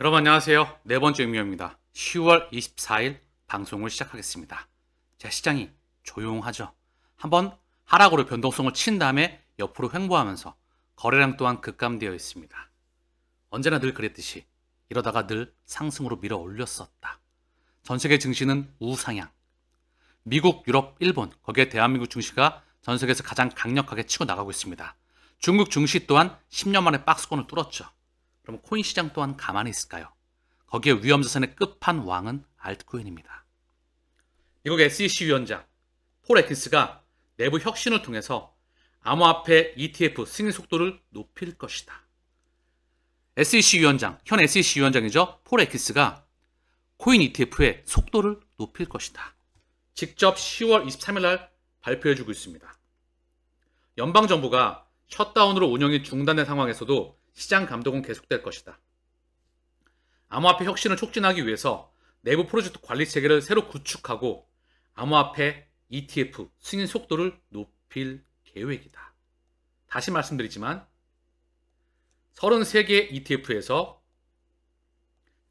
여러분 안녕하세요. 네 번째 의미입니다. 10월 24일 방송을 시작하겠습니다. 자, 시장이 조용하죠. 한번 하락으로 변동성을 친 다음에 옆으로 횡보하면서 거래량 또한 급감되어 있습니다. 언제나 늘 그랬듯이 이러다가 늘 상승으로 밀어 올렸었다. 전 세계 증시는 우상향. 미국, 유럽, 일본, 거기에 대한민국 증시가 전 세계에서 가장 강력하게 치고 나가고 있습니다. 중국 증시 또한 10년 만에 박스권을 뚫었죠. 그럼 코인 시장 또한 가만히 있을까요? 거기에 위험자산의 끝판왕은 알트코인입니다. 미국 SEC 위원장 폴 애킨스가 내부 혁신을 통해서 암호화폐 ETF 승인 속도를 높일 것이다. SEC 위원장, 현 SEC 위원장이죠. 폴 애킨스가 코인 ETF의 속도를 높일 것이다. 직접 10월 23일 날 발표해주고 있습니다. 연방정부가 셧다운으로 운영이 중단된 상황에서도 시장 감독은 계속될 것이다. 암호화폐 혁신을 촉진하기 위해서 내부 프로젝트 관리 체계를 새로 구축하고 암호화폐 ETF 승인 속도를 높일 계획이다. 다시 말씀드리지만 33개 ETF에서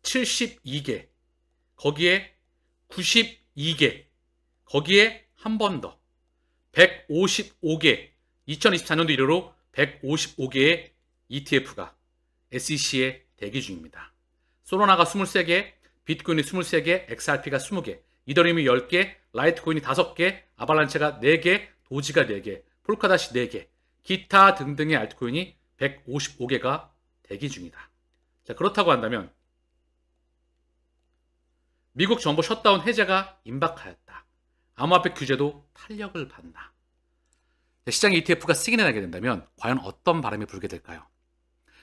72개, 거기에 92개, 거기에 한 번 더 155개, 2024년도 이래로 155개의 ETF가 SEC에 대기 중입니다. 소라나가 23개, 비트코인이 23개, XRP가 20개, 이더리움이 10개, 라이트코인이 5개, 아발란체가 4개, 도지가 4개, 폴카닷이 4개, 기타 등등의 알트코인이 155개가 대기 중이다. 자, 그렇다고 한다면 미국 정부 셧다운 해제가 임박하였다. 암호화폐 규제도 탄력을 받는다. 시장 ETF가 승인이 나게 된다면 과연 어떤 바람이 불게 될까요?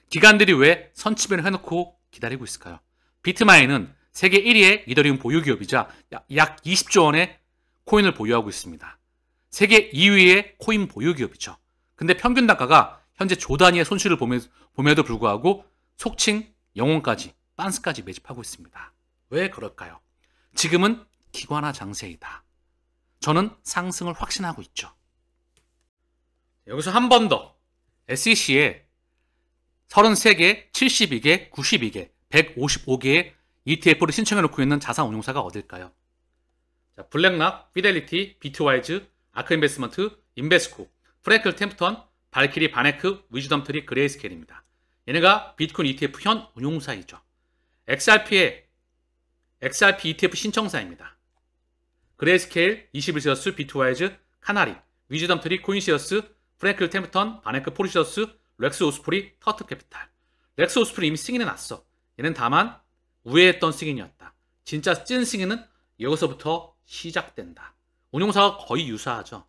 기관들이 왜 선취변을 해놓고 기다리고 있을까요? 비트마인은 세계 1위의 이더리움 보유 기업이자 약 20조 원의 코인을 보유하고 있습니다. 세계 2위의 코인 보유 기업이죠. 근데 평균 단가가 현재 조 단위의 손실을 봄에도 불구하고 속칭 영혼까지, 빤스까지 매집하고 있습니다. 왜 그럴까요? 지금은 기관화 장세이다. 저는 상승을 확신하고 있죠. 여기서 한 번 더 SEC에 33개, 72개, 92개, 155개의 ETF를 신청해 놓고 있는 자산운용사가 어딜까요? 자, 블랙락, 피델리티, 비트와이즈, 아크인베스먼트, 인베스코, 프랭클 템프턴, 발키리, 바네크, 위즈덤트리, 그레이스케일입니다. 얘네가 비트코인 ETF 현 운용사이죠. XRP ETF 신청사입니다. 그레이스케일, 21시어스, 비트와이즈, 카나리, 위즈덤트리, 코인시어스, 프랭클 템프턴, 바네크, 포리셔스, 렉스 오스프리, 터트 캐피탈. 렉스 오스프리 이미 승인해 놨어. 얘는 다만 우회했던 승인이었다. 진짜 찐 승인은 여기서부터 시작된다. 운용사가 거의 유사하죠.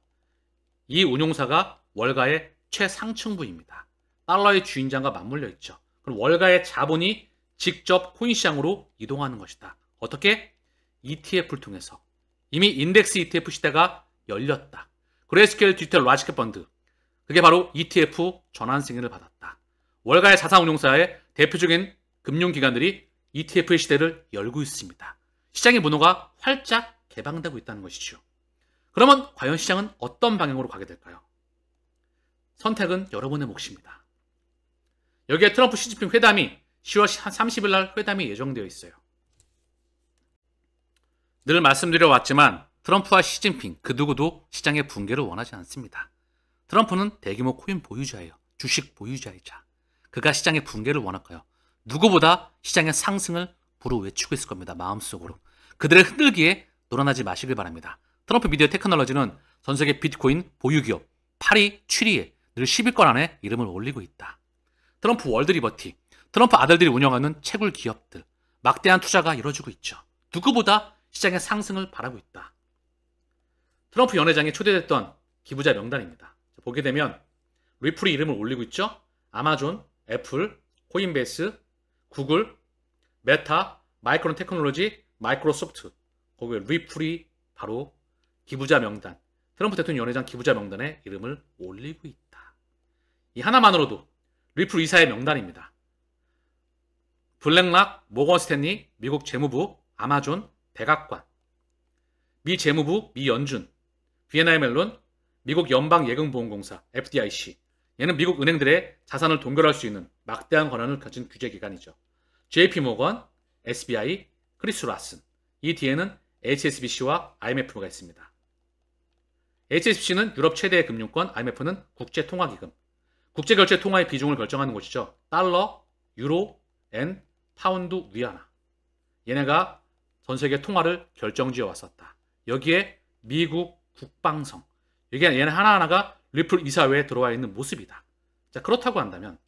이 운용사가 월가의 최상층부입니다. 달러의 주인장과 맞물려 있죠. 그럼 월가의 자본이 직접 코인 시장으로 이동하는 것이다. 어떻게? ETF를 통해서. 이미 인덱스 ETF 시대가 열렸다. 그레이스케일 디지털 라지캡 펀드. 그게 바로 ETF 전환 승인을 받았다. 월가의 자산운용사의 대표적인 금융기관들이 ETF의 시대를 열고 있습니다. 시장의 문호가 활짝 개방되고 있다는 것이죠. 그러면 과연 시장은 어떤 방향으로 가게 될까요? 선택은 여러분의 몫입니다. 여기에 트럼프 시진핑 회담이 10월 30일 날 회담이 예정되어 있어요. 늘 말씀드려 왔지만 트럼프와 시진핑 그 누구도 시장의 붕괴를 원하지 않습니다. 트럼프는 대규모 코인 보유자예요. 주식 보유자이자. 그가 시장의 붕괴를 원할까요? 누구보다 시장의 상승을 부르외치고 있을 겁니다. 마음속으로. 그들의 흔들기에 놀아나지 마시길 바랍니다. 트럼프 미디어 테크놀로지는 전 세계 비트코인 보유기업 8위, 7위에 늘 10위권 안에 이름을 올리고 있다. 트럼프 월드리버티, 트럼프 아들들이 운영하는 채굴 기업들, 막대한 투자가 이루어지고 있죠. 누구보다 시장의 상승을 바라고 있다. 트럼프 연회장에 초대됐던 기부자 명단입니다. 보게 되면 리플이 이름을 올리고 있죠. 아마존, 애플, 코인베이스, 구글, 메타, 마이크론 테크놀로지, 마이크로소프트. 거기에 리플이 바로 기부자 명단, 트럼프 대통령 연회장 기부자 명단에 이름을 올리고 있다. 이 하나만으로도 리플 이사의 명단입니다. 블랙락, 모건 스탠리, 미국 재무부, 아마존, 백악관, 미 재무부, 미 연준, 비엔나의 멜론, 미국 연방예금보험공사, FDIC. 얘는 미국 은행들의 자산을 동결할 수 있는 막대한 권한을 가진 규제기관이죠. JP모건, SBI, 크리스라슨. 이 뒤에는 HSBC와 IMF가 있습니다. HSBC는 유럽 최대의 금융권, IMF는 국제통화기금. 국제결제통화의 비중을 결정하는 곳이죠. 달러, 유로, 엔, 파운드, 위안화. 얘네가 전 세계 통화를 결정지어 왔었다. 여기에 미국 국방성. 여기 얘네 하나하나가 리플 이사회에 들어와 있는 모습이다. 자, 그렇다고 한다면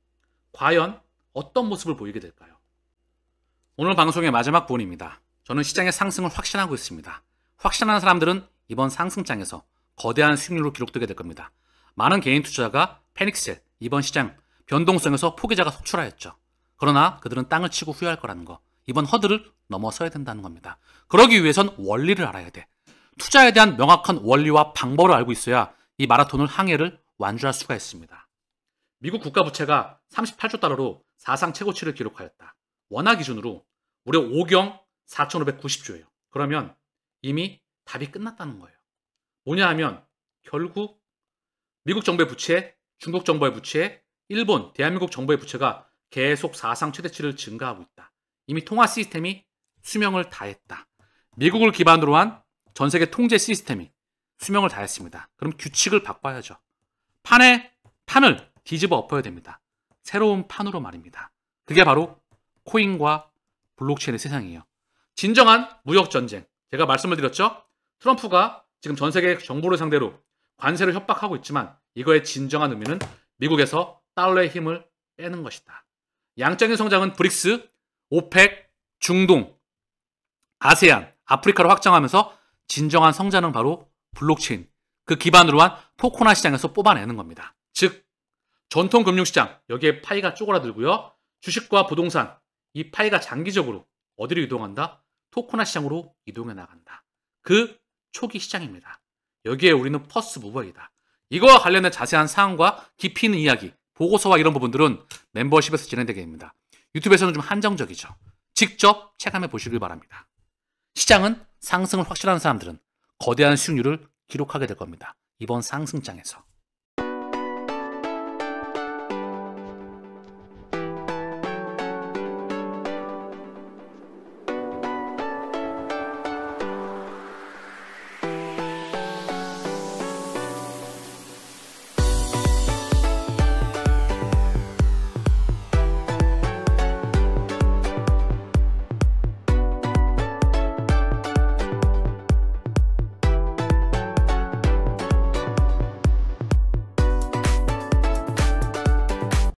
과연 어떤 모습을 보이게 될까요? 오늘 방송의 마지막 부분입니다. 저는 시장의 상승을 확신하고 있습니다. 확신하는 사람들은 이번 상승장에서 거대한 수익률로 기록되게 될 겁니다. 많은 개인 투자자가 패닉셀, 이번 시장 변동성에서 포기자가 속출하였죠. 그러나 그들은 땅을 치고 후회할 거라는 거. 이번 허들을 넘어서야 된다는 겁니다. 그러기 위해선 원리를 알아야 돼. 투자에 대한 명확한 원리와 방법을 알고 있어야 이 마라톤을 항해를 완주할 수가 있습니다. 미국 국가부채가 38조 달러로 사상 최고치를 기록하였다. 원화 기준으로 무려 5경 4,590조예요. 그러면 이미 답이 끝났다는 거예요. 뭐냐 하면 결국 미국 정부의 부채, 중국 정부의 부채, 일본, 대한민국 정부의 부채가 계속 사상 최대치를 증가하고 있다. 이미 통화 시스템이 수명을 다했다. 미국을 기반으로 한 전 세계 통제 시스템이 수명을 다했습니다. 그럼 규칙을 바꿔야죠. 판을 뒤집어 엎어야 됩니다. 새로운 판으로 말입니다. 그게 바로 코인과 블록체인의 세상이에요. 진정한 무역전쟁. 제가 말씀을 드렸죠? 트럼프가 지금 전 세계 정부를 상대로 관세를 협박하고 있지만 이거의 진정한 의미는 미국에서 달러의 힘을 빼는 것이다. 양적인 성장은 브릭스, 오펙, 중동, 아세안, 아프리카로 확장하면서 진정한 성장은 바로 블록체인, 그 기반으로 한 토코나 시장에서 뽑아내는 겁니다. 즉 전통 금융시장, 여기에 파이가 쪼그라들고요. 주식과 부동산, 이 파이가 장기적으로 어디로 이동한다? 토코나 시장으로 이동해 나간다. 그 초기 시장입니다. 여기에 우리는 퍼스트 무버이다. 이거와 관련된 자세한 사항과 깊이 있는 이야기, 보고서와 이런 부분들은 멤버십에서 진행되게 됩니다. 유튜브에서는 좀 한정적이죠. 직접 체감해 보시길 바랍니다. 시장은 상승을 확실한 사람들은 거대한 수익률을 기록하게 될 겁니다. 이번 상승장에서.